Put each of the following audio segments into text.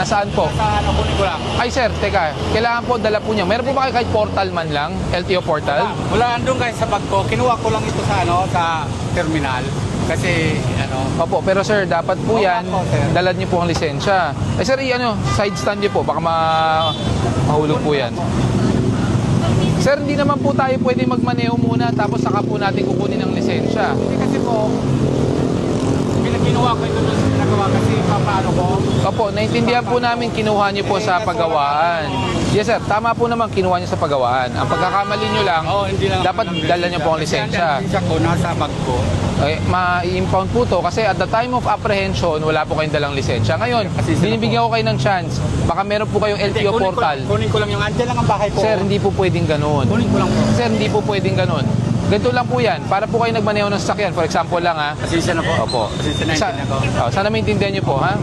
Nasaan po? Sa ano, kunin ko lang. Ay sir, teka, kailangan po dala po niya. Meron po ba kayo kahit portal man lang? LTO portal? Wala, andun guys sa bag ko. Kinuha ko lang ito sa ano, sa terminal. Kasi ano, Opo, pero sir, dapat po yan, Opo, sir. dalad niyo po ang lisensya. Eh sir, side stand niyo po, baka mahulog po yan. Sir, hindi naman po tayo pwede magmaneho muna tapos saka po natin kukunin ang lisensya. hindi kasi po, kinuha ko ito doon sa ginagawa kasi papaano ko. Opo, naintindihan po namin kinuha niyo po sa paggawaan. Yes sir, tama po naman kinuha niyo sa paggawaan. Ang pagkakamali niyo lang, Hindi lang dapat dala niyo po ang lisensya. Lisensya ko, nasa bag ko. Ma-impound po to kasi at the time of apprehension, wala po kayong dalang lisensya. Ngayon, Kasi sila binibigyan ko kayo ng chance. Baka meron po kayong LTO portal. Kunin ko lang yung andyan lang ang bahay ko. Sir, hindi po pwedeng ganun. Kunin ko lang po. Sir, hindi po pwedeng ganun. Ganito lang po yan. Para po kayo nagmaneho ng sasakyan. For example lang ha. Pasensya na po. Opo. Pasensya na ko. Sana maintindihan nyo po ha.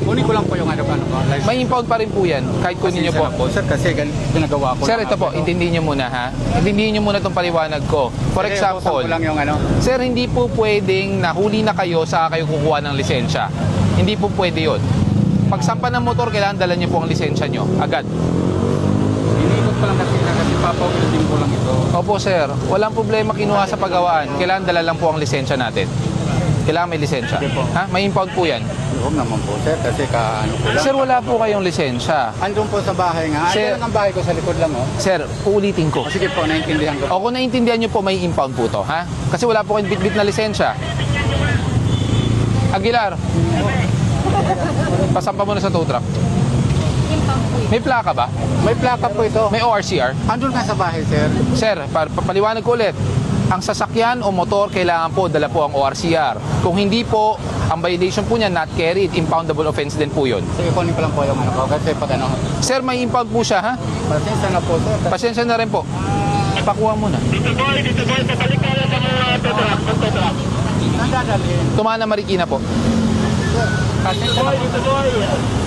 Kunin ko lang po yung ano ko. May impound pa rin po yan. Kahit kunin nyo po. Sir, kasi ginagawa ko. Sir, ito po. Intindihin nyo muna ha. Intindihin nyo muna itong paliwanag ko. For example, ko lang yung ano. sir, hindi po pwedeng nahuli na kayo sa kayo kukuha ng lisensya. Hindi po pwede yun. Pagsampa ng motor, kailangan dala nyo po ang lisensya nyo. Agad. Iniikot ko lang kasi papaulitin ko lang ito. Opo sir, walang problema kinuha sa paggawaan. Kailangan dala lang po ang lisensya natin. Kailangan may lisensya. Sige po. Ha? May impound po yan. Huwag naman po, sir, kasi ano ko lang. Sir, wala po kayong lisensya. Andun po sa bahay nga. Sir- Andyan lang ang bahay ko sa likod lang, oh. Sir, uulitin ko. O, sige po, naintindihan ko. O kung naiintindihan nyo po, may impound po to, ha? Kasi wala po kayong bit-bit na lisensya. Aguilar, pasampa mo na sa tow truck. May plaka ba? May plaka po ito. May ORCR? Andun nga sa bahay, sir. Sir, paliwanag ko ulit. Ang sasakyan o motor, kailangan po dala po ang ORCR. Kung hindi po, ang violation po niya, not carried, impoundable offense din po yun. Sige, kunin ko lang po yung ano ko. Kasi pag ano, Sir, may impound po siya, ha? pasensya na po, sir. Pasensya na rin po. Pakuha mo na. Nandadalhin. Tumana Marikina po. Pasensya na po.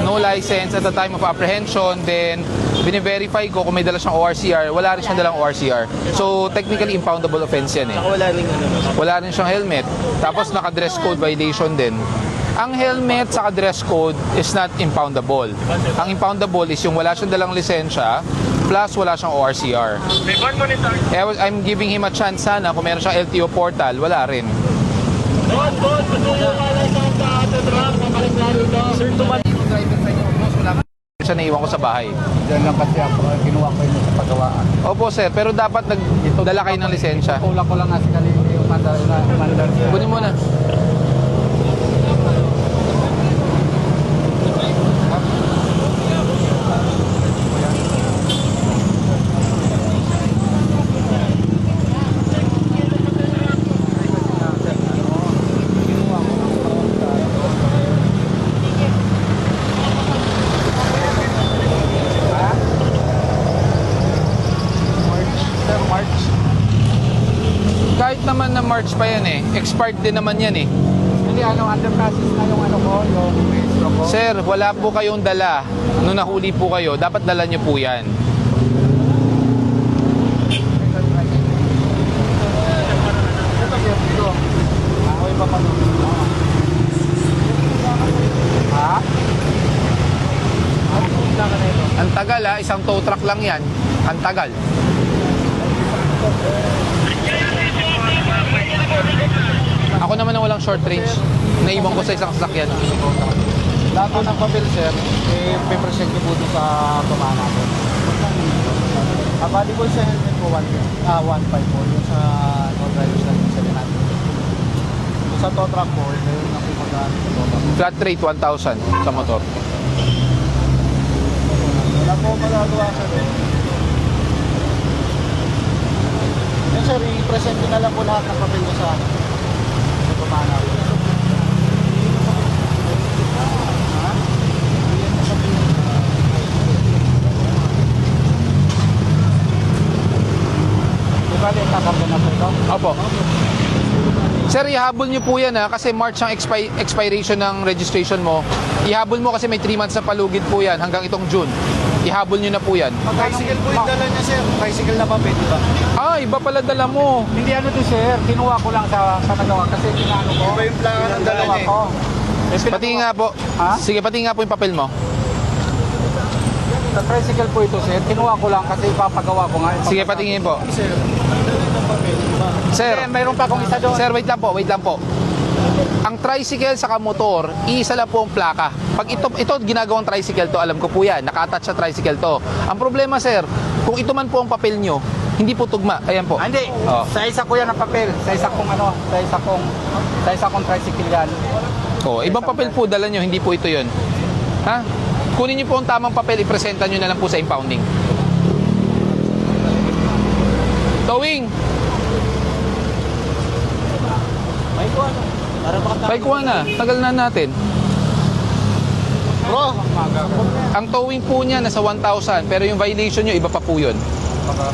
No license at the time of apprehension, then bine-verify ko kung may dala siyang ORCR. Wala rin siyang dalang ORCR. So, technically, impoundable offense yan eh. Wala rin siyang helmet. Tapos, naka-dress code violation din. Ang helmet sa dress code is not impoundable. Ang impoundable is yung wala siyang dalang lisensya plus wala siyang ORCR. I'm giving him a chance sana kung meron siyang LTO portal, wala rin. Sir, tumal. Siya naiwan ko sa bahay. Diyan lang kasi ako, kinuha ko yun sa pagawaan. Opo sir, pero dapat nagdala kayo ng lisensya. Kulang ko lang nga si Kalili yung mandar, sir. Kunin mo na. Kahit naman na March pa yan eh, expired din naman yan eh. Hindi, ano, under process na yung ano ko, yung registro ko. Sir, wala po kayong dala. Nung nahuli po kayo, dapat dala nyo po yan. Ha? Ang tagal ha, isang tow truck lang yan. Ang tagal. Ako naman na walang short range. Naiwan ko sa isang sasakyan. Lahat po ng papel, sir, pe-present ko po doon sa pamana ko. Bali po sa helmet ko, 1.5 po, yung sa no-driver's license sa natin. Sa tow truck po, yung nakipagaan sa tow truck. Flat rate 1,000 sa motor. Wala po magagawa, sir. Yan, sir, i-present ko na lang po lahat ng papel ko sa pamana ko. Bali, tatakbo na po ito. Opo. Sir, ihabol nyo po yan ha, kasi March ang expiration ng registration mo. Ihabol mo kasi may 3 months na palugid po yan hanggang itong June. Ihabol nyo na po yan. Tricycle po yung dala niya, sir. Tricycle na papel, di ba? Ah, iba pala dala mo. Hindi ano to, sir. Kinuha ko lang sa nagawa kasi pinano ko. Iba yung plaka ng dala niya eh. Ko. Patingin nga po. Ha? Sige, patingin nga po yung papel mo. Sa tricycle po ito, sir. Kinuha ko lang kasi ipapagawa ko nga. Sige, patingin po. Sir, Mayroon pa akong isa doon. sir, wait lang po, wait lang po. Ang tricycle sa motor, isa lang po ang plaka. Pag ito ginagawang tricycle to, alam ko po yan, naka-attach sa tricycle to. Ang problema, sir, kung ito man po ang papel nyo, hindi po tugma. Ayan po. Hindi. Oh. Sa isa ko yan ang papel. Sa isa kong tricycle yan. Oh, ibang papel po dala nyo, hindi po ito yun. Ha? Kunin nyo po ang tamang papel, ipresenta nyo na lang po sa impounding. Towing! May kuha na. Para makatapos. Bay, kuha na. Tagal na natin. Bro, Ang towing po niya nasa 1,000, pero yung violation nyo, iba pa po yun. Baka